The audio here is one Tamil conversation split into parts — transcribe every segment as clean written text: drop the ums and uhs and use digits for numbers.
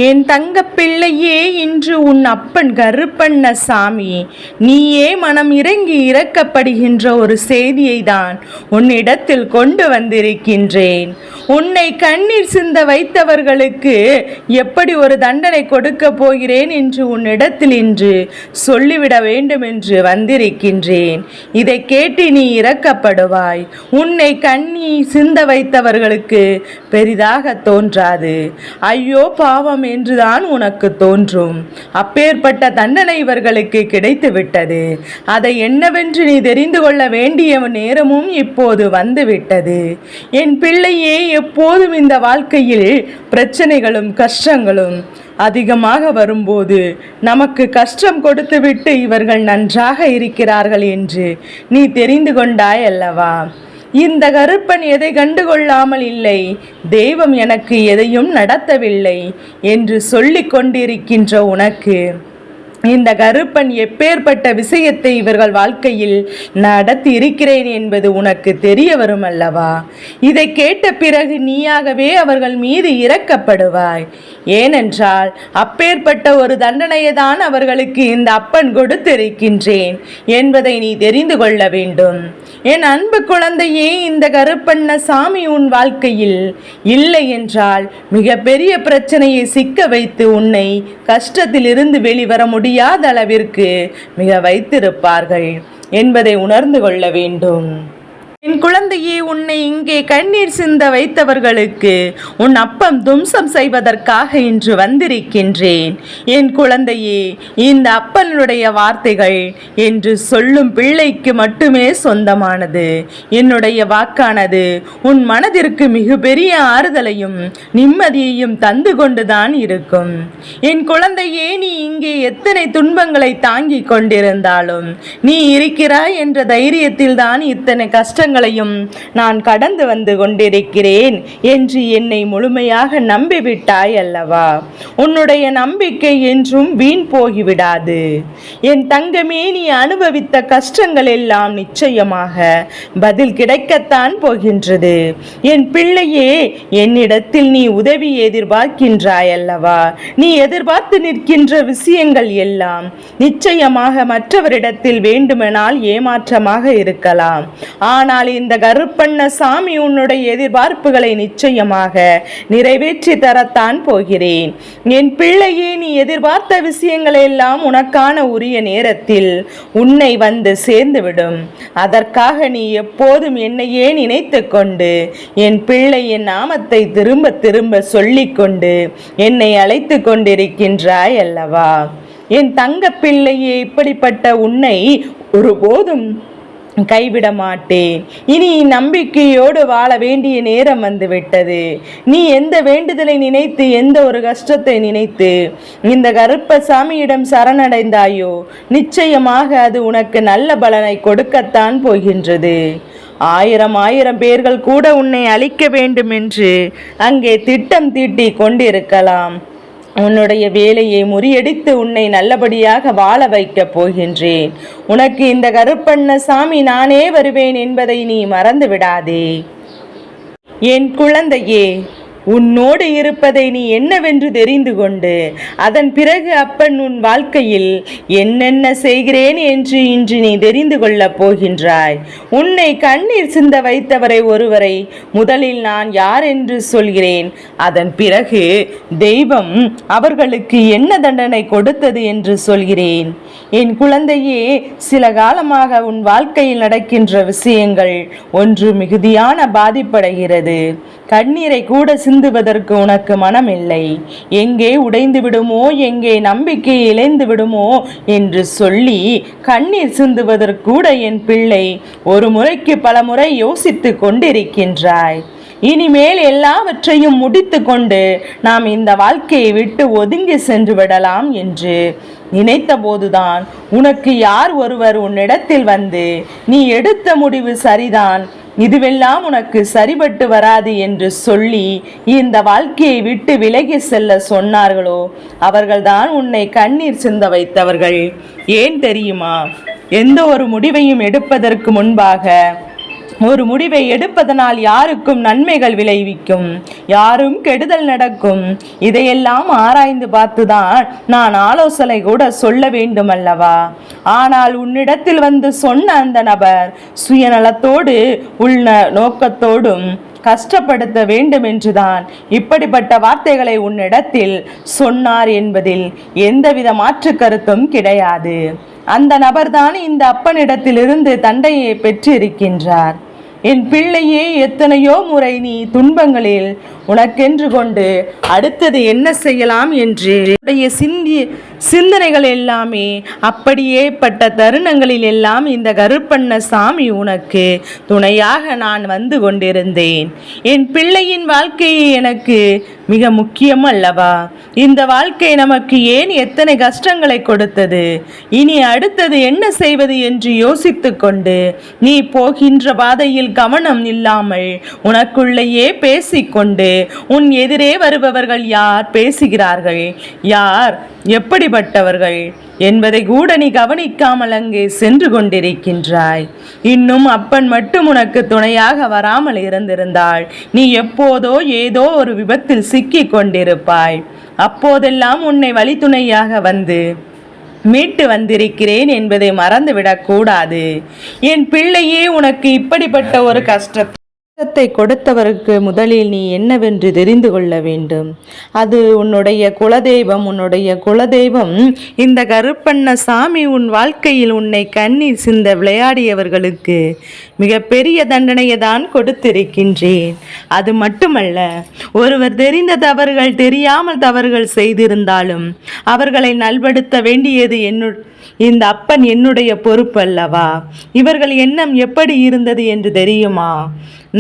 என் தங்க பிள்ளையே, இன்று உன் அப்பன் கருப்பண்ணசாமி நீயே மனம் இறங்கி இறக்கப்படுகின்ற ஒரு செய்தியை தான் உன்னிடத்தில் கொண்டு வந்திருக்கின்றேன். உன்னை கண்ணீர் சிந்த வைத்தவர்களுக்கு எப்படி ஒரு தண்டனை கொடுக்க போகிறேன் என்று உன்னிடத்தில் இன்று சொல்லிவிட வேண்டும் என்று வந்திருக்கின்றேன். இதை கேட்டு நீ இறக்கப்படுவாய். உன்னை கண்ணீர் சிந்த வைத்தவர்களுக்கு பெரிதாக தோன்றாது. ஐயோ பாவம் என்றுதான் உனக்கு தோன்றும். அப்பேற்பட்ட தண்டனை இவர்களுக்கு கிடைத்து விட்டது. அதை என்னவென்று நீ தெரிந்து கொள்ள வேண்டிய நேரமும் இப்போது வந்துவிட்டது. என் பிள்ளையே, எப்போதும் இந்த வாழ்க்கையில் பிரச்சனைகளும் கஷ்டங்களும் அதிகமாக வரும்போது நமக்கு கஷ்டம் கொடுத்துவிட்டு இவர்கள் நன்றாக இருக்கிறார்கள் என்று நீ தெரிந்து கொண்டாய் அல்லவா? இந்த கருப்பன் எதை கண்டுகொள்ளாமல் இல்லை, தெய்வம் எனக்கு எதையும் நடத்தவில்லை என்று சொல்லிக் கொண்டிருக்கின்ற உனக்கு இந்த கருப்பன் எப்பேற்பட்ட விஷயத்தை இவர்கள் வாழ்க்கையில் நடத்தி இருக்கிறேன் என்பது உனக்கு தெரிய வரும் அல்லவா? இதை கேட்ட பிறகு நீயாகவே அவர்கள் மீது இறக்கப்படுவாய். ஏனென்றால் அப்பேற்பட்ட ஒரு தண்டனையை தான் அவர்களுக்கு இந்த அப்பன் கொடுத்திருக்கின்றேன் என்பதை நீ தெரிந்து கொள்ள வேண்டும். என் அன்பு குழந்தையே, இந்த கருப்பண்ணசாமி உன் வாழ்க்கையில் இல்லை என்றால் மிகப்பெரிய பிரச்சனையை சிக்க வைத்து உன்னை கஷ்டத்திலிருந்து வெளிவர முடியாத அளவிற்கு மிக வைத்திருப்பார்கள் என்பதை உணர்ந்து கொள்ள வேண்டும். என் குழந்தையே, உன்னை இங்கே கண்ணீர் சிந்த வைத்தவர்களுக்கு உன் அப்பம் தும்சம் செய்வதற்காக இன்று வந்திருக்கின்றேன். என் குழந்தையே, இந்த அப்பனுடைய வார்த்தைகள் என்று சொல்லும் பிள்ளைக்கு மட்டுமே சொந்தமானது. என்னுடைய வாக்கானது உன் மனதிற்கு மிகப்பெரிய ஆறுதலையும் நிம்மதியையும் தந்து கொண்டுதான் இருக்கும். என் குழந்தையே, நீ இங்கே எத்தனை துன்பங்களை தாங்கிக் கொண்டிருந்தாலும் நீ இருக்கிறாய் என்ற தைரியத்தில் தான் இத்தனை கஷ்டங்களையும் நான் கடந்து வந்து கொண்டிருக்கிறேன் என்று என்னை முழுமையாக நம்பிவிட்டாய் அல்லவா? உன்னுடைய நம்பிக்கை என்றும் வீண் போகிவிடாது. என் தங்கமே, நீ அனுபவித்த கஷ்டங்கள் எல்லாம் நிச்சயமாக பதில் கிடைக்கத்தான் போகின்றது. என் பிள்ளையே, என்னிடத்தில் நீ உதவி எதிர்பார்க்கின்றாய் அல்லவா? நீ எதிர்பார்த்து நிற்கின்ற விஷயங்கள் எல்லாம் நிச்சயமாக மற்றவரிடத்தில் வேண்டுமெனால் ஏமாற்றமாக இருக்கலாம். ஆனால் இந்த கருப்பண்ணசாமி உன்னுடைய எதிர்பார்ப்புகளை நிச்சயமாக நிறைவேற்றி தரத்தான் போகிறேன். என் பிள்ளையே, நீ எதிர்பார்த்த விஷயங்கள் எல்லாம் உனக்கான உரிய நேரத்தில் உன்னை வந்து சேர்ந்துவிடும். அதற்காக நீ எப்போதும் என்னையே நினைத்து கொண்டு என் பிள்ளை என் நாமத்தை திரும்ப திரும்ப சொல்லிக்கொண்டு என்னை அழைத்து கொண்டிருக்கின்றாய் அல்லவா? என் தங்க பிள்ளையே, இப்படிப்பட்ட உன்னை ஒருபோதும் கைவிட மாட்டேன். இனி நம்பிக்கையோடு வாழ வேண்டிய நேரம் வந்துவிட்டது. நீ எந்த வேண்டுதலை நினைத்து, எந்த ஒரு கஷ்டத்தை நினைத்து இந்த கருப்பசாமியிடம் சரணடைந்தாயோ நிச்சயமாக அது உனக்கு நல்ல பலனை கொடுக்கத்தான் போகின்றது. ஆயிரம் பேர்கள் கூட உன்னை அழிக்க வேண்டும் என்று அங்கே திட்டம் தீட்டி கொண்டிருக்கலாம். உன்னுடைய வேலையை முறியடித்து உன்னை நல்லபடியாக வாழ வைக்கப் போகின்றேன். உனக்கு இந்த கருப்பண்ணசாமி நானே வருவேன் என்பதை நீ மறந்து விடாதே. என் குழந்தையே, உன்னோடு இருப்பதை நீ என்னவென்று தெரிந்து கொண்டு அதன் பிறகு அப்பன் உன் வாழ்க்கையில் என்னென்ன செய்கிறேன் என்று இன்று நீ தெரிந்து கொள்ளப் போகின்றாய். உன்னை கண்ணீர் சிந்த வைத்தவரை ஒருவரை முதலில் நான் யார் என்று சொல்கிறேன். அதன் பிறகு தெய்வம் அவர்களுக்கு என்ன தண்டனை கொடுத்தது என்று சொல்கிறேன். என் குழந்தையே, சில காலமாக உன் வாழ்க்கையில் நடக்கின்ற விஷயங்கள் ஒன்று மிகுதியான பாதிப்படைகிறது. கண்ணீரை கூட சிந்துவதற்கு உனக்கு மனம் இல்லை. எங்கே உடைந்து விடுமோ, எங்கே நம்பிக்கை இழந்து விடுமோ என்று சொல்லி கண்ணீர் சிந்துவதற்கூட என் பிள்ளை ஒரு முறைக்கு பல முறை யோசித்து கொண்டிருக்கின்றாய். இனிமேல் எல்லாவற்றையும் முடித்து கொண்டு நாம் இந்த வாழ்க்கையை விட்டு ஒதுங்கி சென்று விடலாம் என்று நினைத்த போதுதான் உனக்கு யார் ஒருவர் உன்னிடத்தில் வந்து நீ எடுத்த முடிவு சரிதான், இதுவெல்லாம் உனக்கு சரிபட்டு வராது என்று சொல்லி இந்த வாழ்க்கையை விட்டு விலகி செல்ல சொன்னார்களோ அவர்கள்தான் உன்னை கண்ணீர் சிந்த வைத்தவர்கள். ஏன் தெரியுமா? எந்த ஒரு முடிவையும் எடுப்பதற்கு முன்பாக ஒரு முடிவை எடுப்பதனால் யாருக்கும் நன்மைகள் விளைவிக்கும், யாரும் கெடுதல் நடக்கும். இதையெல்லாம் ஆராய்ந்து பார்த்துதான் நான் ஆலோசனை கூட சொல்ல வேண்டும் அல்லவா? ஆனால் உன்னிடத்தில் வந்து சொன்ன அந்த நபர் சுயநலத்தோடு உள்ள நோக்கத்தோடும் கஷ்டப்படுத்த வேண்டும் என்றுதான் இப்படிப்பட்ட வார்த்தைகளை உன்னிடத்தில் சொன்னார் என்பதில் எந்தவித மாற்று கருத்தும் கிடையாது. அந்த நபர்தான் இந்த அப்பனிடத்திலிருந்து தண்டையை பெற்றிருக்கின்றார். என் பிள்ளையே, எத்தனையோ முறை நீ துன்பங்களில் உனக்கென்று கொண்டு அடுத்தது என்ன செய்யலாம் என்று சிந்தனைகள் எல்லாமே அப்படியே பட்ட தருணங்களில் எல்லாம் இந்த கருப்பண்ண சாமி உனக்கு துணையாக நான் வந்து கொண்டிருந்தேன். என் பிள்ளையின் வாழ்க்கையை எனக்கு மிக முக்கியம் அல்லவா? இந்த வாழ்க்கை நமக்கு ஏன் எத்தனை கஷ்டங்களை கொடுத்தது? இனி அடுத்தது என்ன செய்வது என்று யோசித்து கொண்டு நீ போகின்ற பாதையில் கவனம் இல்லாமல் உனக்குள்ளேயே பேசிக்கொண்டு உன் எதிரே வருபவர்கள் யார் பேசுகிறார்கள், யார் எப்படிப்பட்டவர்கள் என்பதை கூட நீ கவனிக்காமல் அங்கே சென்று கொண்டிருக்கின்றாய். இன்னும் அப்பன் மட்டும் உனக்கு துணையாக வராமல் இருந்திருந்தால் நீ எப்போதோ ஏதோ ஒரு விபத்தில் சிக்கி கொண்டிருப்பாய். அப்போதெல்லாம் உன்னை வழித்துணையாக வந்து மீட்டு வந்திருக்கிறேன் என்பதை மறந்துவிடக் கூடாது. என் பிள்ளையே, உனக்கு இப்படிப்பட்ட ஒரு கஷ்டத்தை கொடுத்தவருக்கு முதலில் நீ என்னவென்று தெரிந்து கொள்ள வேண்டும். அது உன்னுடைய குலதெய்வம். உன்னுடைய குலதெய்வம் இந்த கருப்பண்ண சாமி உன் வாழ்க்கையில் உன்னை கண்ணீர் சிந்த விளையாடியவர்களுக்கு மிகப்பெரிய தண்டனையை தான் கொடுத்திருக்கின்றேன். அது மட்டுமல்ல, ஒருவர் தெரிந்த தவறுகள் தெரியாமல் தவறுகள் செய்திருந்தாலும் அவர்களை நல்வடுத்த வேண்டியது இந்த அப்பன் என்னுடைய பொறுப்பு அல்லவா? இவர்கள் எண்ணம் எப்படி இருந்தது என்று தெரியுமா?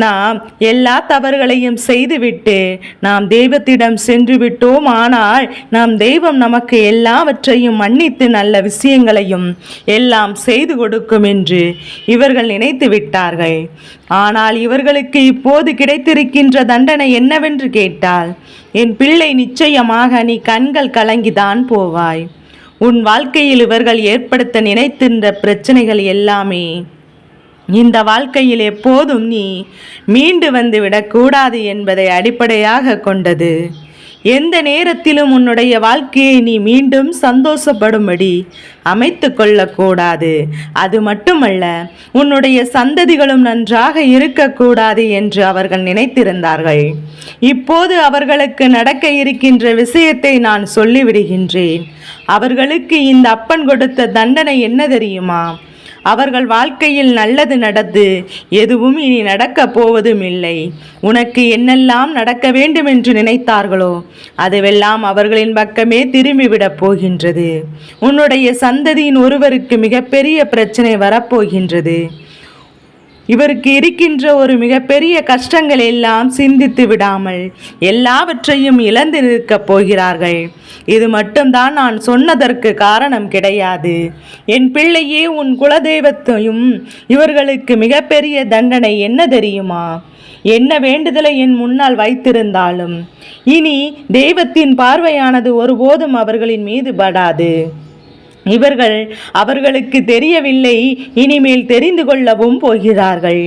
நாம் எல்லா தவறுகளையும் செய்துவிட்டு நாம் தெய்வத்திடம் சென்று விட்டோம். ஆனால் நாம் தெய்வம் நமக்கு எல்லாவற்றையும் மன்னித்து நல்ல விஷயங்களையும் எல்லாம் செய்து கொடுக்கும் என்று இவர்கள் நினைத்து விட்டார்கள். ஆனால் இவர்களுக்கு இப்போது கிடைத்திருக்கின்ற தண்டனை என்னவென்று கேட்டால், என் பிள்ளை, நிச்சயமாக நீ கண்கள் கலங்கிதான் போவாய். உன் வாழ்க்கையில் இவர்கள் ஏற்படுத்த நினைத்திருந்த பிரச்சனைகள் எல்லாமே இந்த வாழ்க்கையில் எப்போதும் நீ மீண்டு வந்து விடக்கூடாது என்பதை அடிப்படையாக கொண்டது. எந்த நேரத்திலும் உன்னுடைய வாழ்க்கையை நீ மீண்டும் சந்தோஷப்படும்படி அமைத்து கொள்ளக்கூடாது. அது மட்டுமல்ல, உன்னுடைய சந்ததிகளும் நன்றாக இருக்கக்கூடாது என்று அவர்கள் நினைத்திருந்தார்கள். இப்போது அவர்களுக்கு நடக்க இருக்கின்ற விஷயத்தை நான் சொல்லிவிடுகின்றேன். அவர்களுக்கு இந்த அப்பன் கொடுத்த தண்டனை என்ன தெரியுமா? அவர்கள் வாழ்க்கையில் நல்லது நடந்து எதுவும் இனி நடக்கப் போவதும் இல்லை. உனக்கு என்னெல்லாம் நடக்க வேண்டும் என்று நினைத்தார்களோ அதுவெல்லாம் அவர்களின் பக்கமே திரும்பிவிடப் போகின்றது. உன்னுடைய சந்ததியின் ஒருவருக்கு மிகப்பெரிய பிரச்சனை வரப்போகின்றது. இவருக்கு இருக்கின்ற ஒரு மிகப்பெரிய கஷ்டங்கள் எல்லாம் சிந்தித்து விடாமல் எல்லாவற்றையும் இழந்து நிற்கப் போகிறார்கள். இது மட்டும்தான் நான் சொன்னதற்கு காரணம் கிடையாது. என் பிள்ளையே, உன் குலதெய்வத்தையும் இவர்களுக்கு மிகப்பெரிய தண்டனை என்ன தெரியுமா? என்ன வேண்டுதலை என் முன்னால் வைத்திருந்தாலும் இனி தெய்வத்தின் பார்வையானது ஒருபோதும் அவர்களின் மீது படாது. அவர்களுக்கு தெரியவில்லை, இனிமேல் தெரிந்து கொள்ளவும் போகிறார்கள்.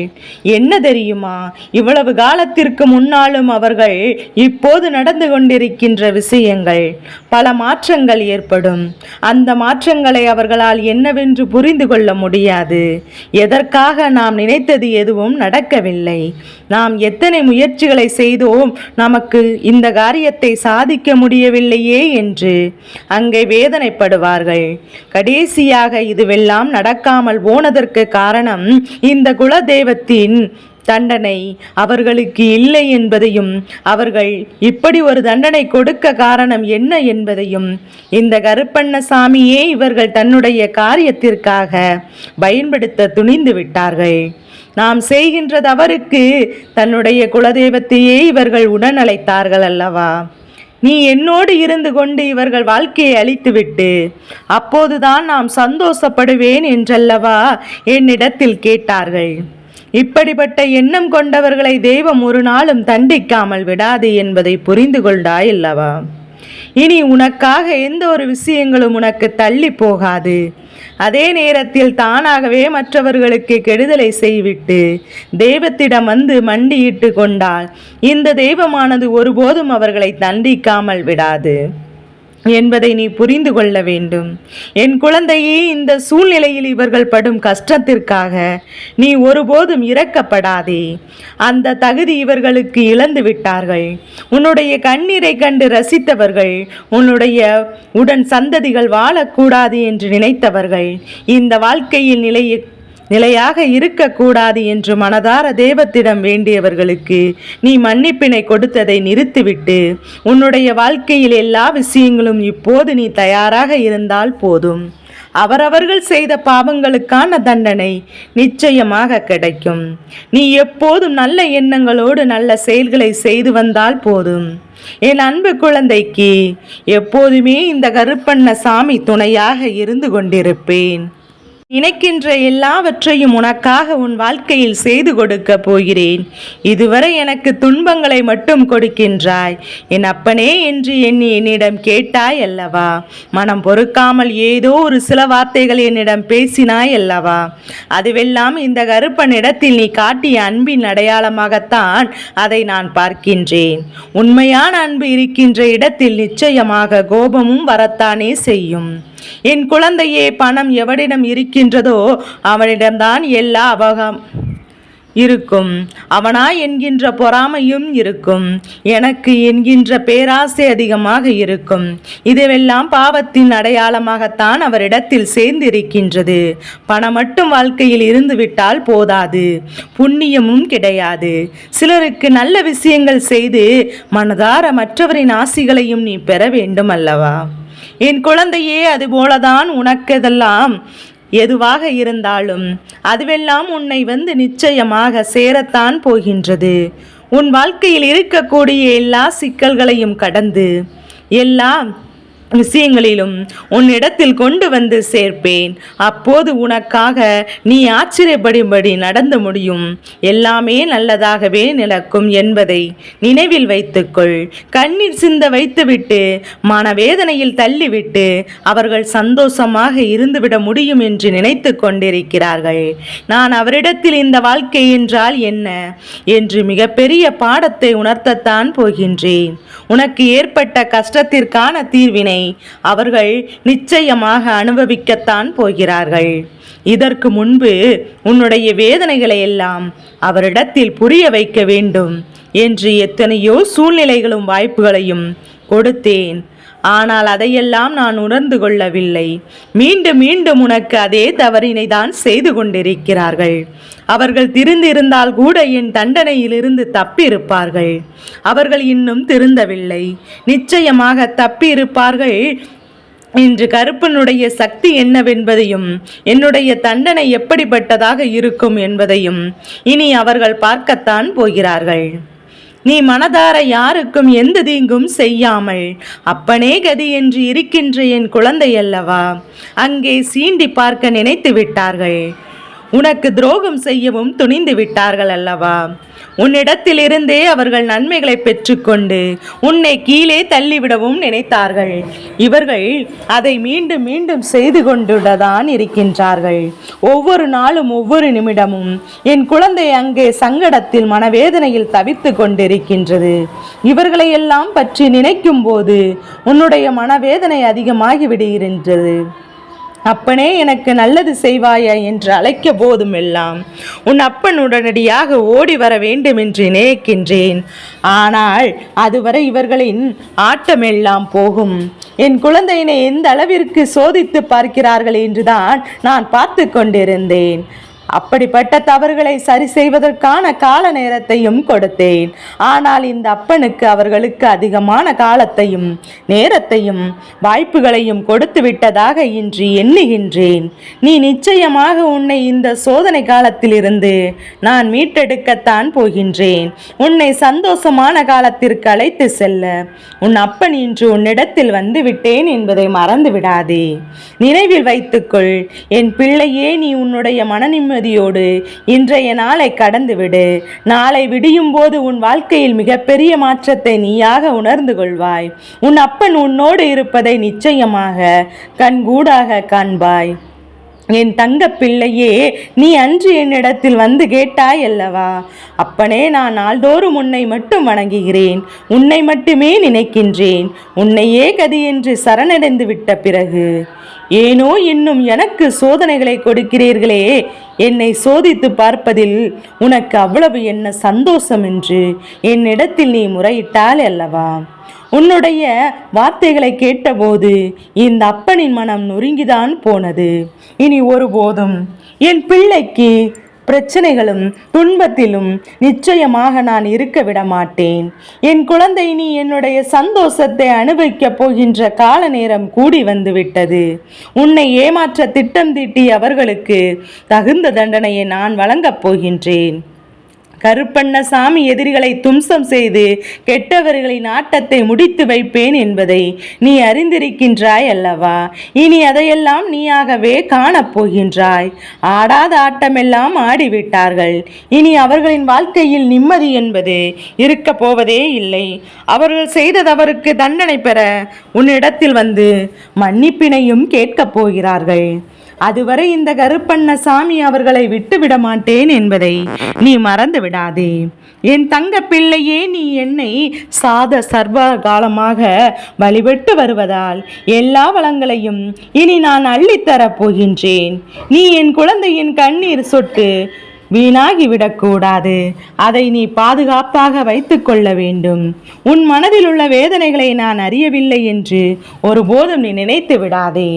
என்ன தெரியுமா? இவ்வளவு காலத்திற்கு முன்னாலும் அவர்கள் இப்போது நடந்து கொண்டிருக்கின்ற விஷயங்கள் பல மாற்றங்கள் ஏற்படும். அந்த மாற்றங்களை அவர்களால் என்னவென்று புரிந்து கொள்ள முடியாது. எதற்காக நாம் நினைத்தது எதுவும் நடக்கவில்லை. நாம் எத்தனை முயற்சிகளை செய்தோம், நமக்கு இந்த காரியத்தை சாதிக்க முடியவில்லையே என்று அங்கே வேதனைப்படுவார்கள். கடைசியாக இதுவெல்லாம் நடக்காமல் போனதற்கு காரணம் இந்த குலதெய்வத்தின் தண்டனை அவர்களுக்கு இல்லை என்பதையும், அவர்கள் இப்படி ஒரு தண்டனை கொடுக்க காரணம் என்ன என்பதையும் இந்த கருப்பண்ணசாமியே இவர்கள் தன்னுடைய காரியத்திற்காக பயன்படுத்த துணிந்து விட்டார்கள். நாம் செய்கின்ற தவறுக்கு தன்னுடைய குலதெய்வத்தையே இவர்கள் உடனழைத்தார்கள் அல்லவா? நீ என்னோடு இருந்து கொண்டு இவர்கள் வாழ்க்கையை அழித்துவிட்டு அப்போதுதான் நாம் சந்தோஷப்படுவேன் என்றல்லவா என்னிடத்தில் கேட்டார்கள். இப்படிப்பட்ட எண்ணம் கொண்டவர்களை தெய்வம் ஒரு நாளும் தண்டிக்காமல் விடாது என்பதை புரிந்து கொண்டாய் அல்லவா? இனி உனக்காக எந்த ஒரு விஷயங்களும் உனக்கு தள்ளி போகாது. அதே நேரத்தில் தானாகவே மற்றவர்களுக்கு கெடுதலை செய்விட்டு தெய்வத்திடம் வந்து மண்டியிட்டு கொண்டால் இந்த தெய்வமானது ஒருபோதும் அவர்களை தண்டிக்காமல் விடாது என்பதை நீ புரிந்து கொள்ள வேண்டும். என் குழந்தையே, இந்த சூழ்நிலையில் இவர்கள் படும் கஷ்டத்திற்காக நீ ஒருபோதும் இரக்கப்படாதே. அந்த தகுதி இவர்களுக்கு இழந்து விட்டார்கள். உன்னுடைய கண்ணீரை கண்டு ரசித்தவர்கள், உன்னுடைய உடன் சந்ததிகள் வாழக்கூடாது என்று நினைத்தவர்கள், இந்த வாழ்க்கையில் நிலையாக இருக்கக்கூடாது என்று மனதார தெய்வத்திடம் வேண்டியவர்களுக்கு நீ மன்னிப்பினை கொடுத்ததை நிறுத்திவிட்டு உன்னுடைய வாழ்க்கையில் எல்லா விஷயங்களும் இப்போது நீ தயாராக இருந்தால் போதும். அவரவர்கள் செய்த பாவங்களுக்கான தண்டனை நிச்சயமாக கிடைக்கும். நீ எப்போதும் நல்ல எண்ணங்களோடு நல்ல செயல்களை செய்து வந்தால் போதும். என் அன்பு குழந்தைக்கு எப்போதுமே இந்த கருப்பண்ண சாமி துணையாக இருந்து கொண்டிருப்பேன். நினைக்கின்ற எல்லாவற்றையும் உனக்காக உன் வாழ்க்கையில் செய்து கொடுக்க போகிறேன். இதுவரை எனக்கு துன்பங்களை மட்டும் கொடுக்கின்றாய் என் அப்பனே என்று என்னிடம் கேட்டாய் அல்லவா? மனம் பொறுக்காமல் ஏதோ ஒரு சில வார்த்தைகள் என்னிடம் பேசினாய் அல்லவா? அதுவெல்லாம் இந்த கருப்பனிடத்தில் நீ காட்டிய அன்பின் அடையாளமாகத்தான் அதை நான் பார்க்கின்றேன். உண்மையான அன்பு இருக்கின்ற இடத்தில் நிச்சயமாக கோபமும் வரத்தானே செய்யும். என் குழந்தையே, பணம் எவனிடம் இருக்கின்றதோ அவனிடம்தான் எல்லா அபகம் இருக்கும். அவனா என்கின்ற பொறாமையும் இருக்கும். எனக்கு என்கின்ற பேராசை அதிகமாக இருக்கும். இதுவெல்லாம் பாவத்தின் அடையாளமாகத்தான் அவரிடத்தில் சேர்ந்திருக்கின்றது. பணம் மட்டும் வாழ்க்கையில் இருந்துவிட்டால் போதாது, புண்ணியமும் கிடையாது. சிலருக்கு நல்ல விஷயங்கள் செய்து மனதார மற்றவரின் ஆசிகளையும் நீ பெற வேண்டும் அல்லவா? என் குழந்தையே, அதுபோலதான் உனக்கெதெல்லாம் எதுவாக இருந்தாலும் அதுவெல்லாம் உன்னை வந்து நிச்சயமாக சேரத்தான் போகின்றது. உன் வாழ்க்கையில் இருக்கக்கூடிய எல்லா சிக்கல்களையும் கடந்து எல்லாம் விஷயங்களிலும் உன்னிடத்தில் கொண்டு வந்து சேர்ப்பேன். அப்போது உனக்காக நீ ஆச்சரியப்படும்படி நடந்து முடியும். எல்லாமே நல்லதாகவே நடக்கும் என்பதை நினைவில் வைத்துக்கொள். கண்ணீர் சிந்த வைத்துவிட்டு மனவேதனையில் தள்ளிவிட்டு அவர்கள் சந்தோஷமாக இருந்துவிட முடியும் என்று நினைத்து கொண்டிருக்கிறார்கள். நான் அவரிடத்தில் இந்த வாழ்க்கை என்றால் என்ன என்று மிகப்பெரிய பாடத்தை உணர்த்தத்தான் போகின்றேன். உனக்கு ஏற்பட்ட கஷ்டத்திற்கான தீர்வினை அவர்கள் நிச்சயமாக அனுபவிக்கத்தான் போகிறார்கள். இதற்கு முன்பு உன்னுடைய வேதனைகளை எல்லாம் அவரிடத்தில் புரிய வைக்க வேண்டும் என்று எத்தனையோ சூழ்நிலைகளும் வாய்ப்புகளையும் கொடுத்தேன். ஆனால் அதையெல்லாம் நான் உணர்ந்து கொள்ளவில்லை. மீண்டும் மீண்டும் உனக்கு அதே தவறினை தான் செய்து கொண்டிருக்கிறார்கள். அவர்கள் திருந்திருந்தால் கூட என் தண்டனையிலிருந்து தப்பியிருப்பார்கள். அவர்கள் இன்னும் திருந்தவில்லை. நிச்சயமாக தப்பியிருப்பார்கள். இன்று கருப்பனுடைய சக்தி என்னவென்பதையும் என்னுடைய தண்டனை எப்படிப்பட்டதாக இருக்கும் என்பதையும் இனி அவர்கள் பார்க்கத்தான் போகிறார்கள். நீ மனதார யாருக்கும் எந்த தீங்கும் செய்யாமல் அப்பனே கதி என்று இருக்கின்ற என் குழந்தை அல்லவா, அங்கே சீண்டி பார்க்க நினைத்து விட்டார்கள். உனக்கு துரோகம் செய்யவும் துணிந்து விட்டார்கள் அல்லவா? உன்னிடத்தில் இருந்தே அவர்கள் நன்மைகளை பெற்றுக்கொண்டு உன்னை கீழே தள்ளிவிடவும் நினைத்தார்கள். இவர்கள் அதை மீண்டும் மீண்டும் செய்து கொண்டுதான் இருக்கின்றார்கள். ஒவ்வொரு நாளும் ஒவ்வொரு நிமிடமும் என் குழந்தை அங்கே சங்கடத்தில் மனவேதனையில் தவித்து கொண்டிருக்கின்றது. இவர்களை எல்லாம் பற்றி நினைக்கும் போது உன்னுடைய மனவேதனை அதிகமாகி விடுகின்றது. அப்பனே, எனக்கு நல்லது செய்வாயா என்று அழைக்க போதும் எல்லாம் உன் அப்பன் உடனடியாக ஓடி வர வேண்டும் என்று நினைக்கின்றேன். ஆனால் அதுவரை இவர்களின் ஆட்டமெல்லாம் போகும். என் குழந்தையினை எந்த அளவிற்கு சோதித்து பார்க்கிறார்கள் என்றுதான் நான் பார்த்து கொண்டிருந்தேன். அப்படிப்பட்ட தவறுகளை சரி செய்வதற்கான கால நேரத்தையும் கொடுத்தேன். ஆனால் இந்த அப்பனுக்கு அவர்களுக்கு அதிகமான காலத்தையும் நேரத்தையும் வாய்ப்புகளையும் கொடுத்து விட்டதாக இன்று எண்ணுகின்றேன். நீ நிச்சயமாக உன்னை இந்த சோதனை காலத்திலிருந்து நான் மீட்டெடுக்கத்தான் போகின்றேன். உன்னை சந்தோஷமான காலத்திற்கு அழைத்து செல்ல உன் அப்பன் இன்று உன்னிடத்தில் வந்து விட்டேன் என்பதை மறந்து விடாதே. நினைவில் வைத்துக்கொள் என் பிள்ளையே. நீ உன்னுடைய மன நிம்மதியோடு இன்றைய நாளை கடந்துவிடு. நாளை விடியும் போது உன் வாழ்க்கையில் மிகப்பெரிய மாற்றத்தை நீயாக உணர்ந்து கொள்வாய். உன் அப்பன் உன்னோடு இருப்பதை நிச்சயமாக கண்கூடாக காண்பாய். என் தங்க பிள்ளையே, நீ அன்று என்னிடத்தில் வந்து கேட்டாய் அல்லவா, அப்பனே, நான் நாள்தோறும் உன்னை மட்டும் வணங்குகிறேன், உன்னை மட்டுமே நினைக்கின்றேன், உன்னையே கதி என்று சரணடைந்து விட்ட பிறகு ஏனோ இன்னும் எனக்கு சோதனைகளை கொடுக்கிறீர்களே, என்னை சோதித்து பார்ப்பதில் உனக்கு அவ்வளவு என்ன சந்தோஷம் என்று என்னிடத்தில் நீ முறையிட்டால் அல்லவா. உன்னுடைய வார்த்தைகளை கேட்டபோது இந்த அப்பனின் மனம் நொறுங்கிதான் போனது. இனி ஒருபோதும் என் பிள்ளைக்கு பிரச்சனைகளும் துன்பத்திலும் நிச்சயமாக நான் இருக்க விட மாட்டேன். என் குழந்தை, நீ என்னுடைய சந்தோஷத்தை அனுபவிக்கப் போகின்ற கால நேரம் கூடி வந்து விட்டது. உன்னை ஏமாற்ற திட்டம் தீட்டி அவர்களுக்கு தகுந்த தண்டனையை நான் வழங்கப் போகின்றேன். கருப்பண்ணசாமி எதிரிகளை தும்சம் செய்து கெட்டவர்களின் ஆட்டத்தை முடித்து வைப்பேன் என்பதை நீ அறிந்திருக்கின்றாய் அல்லவா. இனி அதையெல்லாம் நீயாகவே காணப்போகின்றாய். ஆடாத ஆட்டமெல்லாம் ஆடிவிட்டார்கள். இனி அவர்களின் வாழ்க்கையில் நிம்மதி என்பது இருக்க போவதே இல்லை. அவர்கள் செய்த தவறுக்கு தண்டனை பெற உன்னிடத்தில் வந்து மன்னிப்பினையும் கேட்கப் போகிறார்கள். அதுவரை இந்த கருப்பண்ணசாமி அவர்களை விட்டுவிட மாட்டேன் என்பதை நீ மறந்து விடாதே. என் தங்க பிள்ளையே, நீ என்னை சர்வ காலமாக வழிபட்டு வருவதால் எல்லா வளங்களையும் இனி நான் அள்ளித்தரப் போகின்றேன். நீ என் குழந்தையின் கண்ணீர் சொட்டு வீணாகிவிடக்கூடாது. அதை நீ பாதுகாப்பாக வைத்து கொள்ள வேண்டும். உன் மனதில் உள்ள வேதனைகளை நான் அறியவில்லை என்று ஒருபோதும் நீ நினைத்து விடாதே.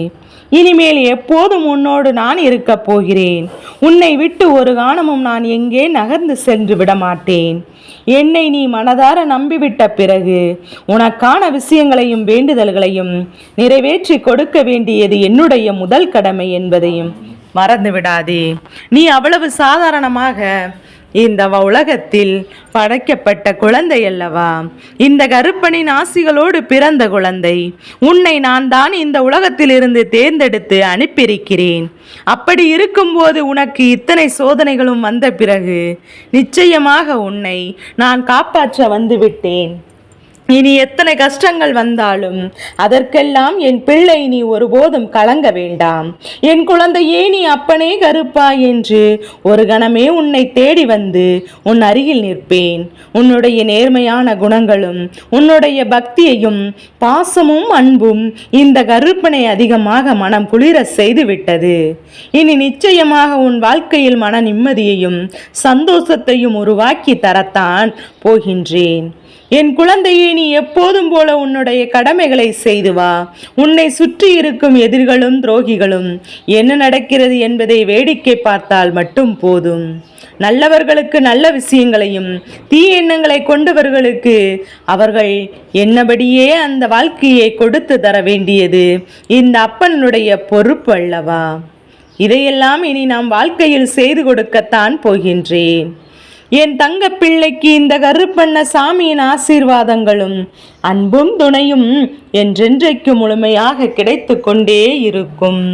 இனிமேல் எப்போதும் உன்னோடு நான் இருக்கப் போகிறேன். உன்னை விட்டு ஒரு காலமும் நான் எங்கே நகர்ந்து சென்று விட மாட்டேன். என்னை நீ மனதார நம்பிவிட்ட பிறகு உனக்கான விஷயங்களையும் வேண்டுதல்களையும் நிறைவேற்றி கொடுக்க வேண்டியது என்னுடைய முதல் கடமை என்பதையும் மறந்து விடாதே. நீ அவ்வளவு சாதாரணமாக இந்த உலகத்தில் படைக்கப்பட்ட குழந்தை அல்லவா. இந்த கருப்பனின் ஆசிகளோடு பிறந்த குழந்தை. உன்னை நான் தான் இந்த உலகத்திலிருந்து தேர்ந்தெடுத்து அனுப்பியிருக்கிறேன். அப்படி இருக்கும்போது உனக்கு இத்தனை சோதனைகளும் வந்த பிறகு நிச்சயமாக உன்னை நான் காப்பாற்ற வந்துவிட்டேன். இனி எத்தனை கஷ்டங்கள் வந்தாலும் அதற்கெல்லாம் என் பிள்ளை நீ ஒருபோதும் கலங்க வேண்டாம். என் குழந்தையே, நீ அப்பனே கருப்பா என்று ஒரு கணமே உன்னை தேடி வந்து உன் அருகில் நிற்பேன். உன்னுடைய நேர்மையான குணங்களும் உன்னுடைய பக்தியையும் பாசமும் அன்பும் இந்த கருப்பனை அதிகமாக மனம் குளிர செய்து விட்டது. இனி நிச்சயமாக உன் வாழ்க்கையில் மன நிம்மதியையும் சந்தோஷத்தையும் உருவாக்கி தரத்தான் போகின்றேன். என் குழந்தையே, நீ எப்போதும் போல உன்னுடைய கடமைகளை செய்து வா. உன்னை சுற்றி இருக்கும் எதிரிகளும் துரோகிகளும் என்ன நடக்கிறது என்பதை வேடிக்கை பார்த்தால் மட்டும் போதும். நல்லவர்களுக்கு நல்ல விஷயங்களையும் தீய எண்ணங்களை கொண்டவர்களுக்கு அவர்கள் என்னபடியே அந்த வாழ்க்கையை கொடுத்து தர வேண்டியது இந்த அப்பனுடைய பொறுப்பு அல்லவா. இதையெல்லாம் இனி நாம் வாழ்க்கையில் செய்து கொடுக்கத்தான் போகின்றேன். என் தங்க பிள்ளைக்கு இந்த கருப்பண்ணசாமியின் ஆசீர்வாதங்களும் அன்பும் துணையும் என்றென்றைக்கு முழுமையாக கிடைத்து கொண்டே இருக்கும்.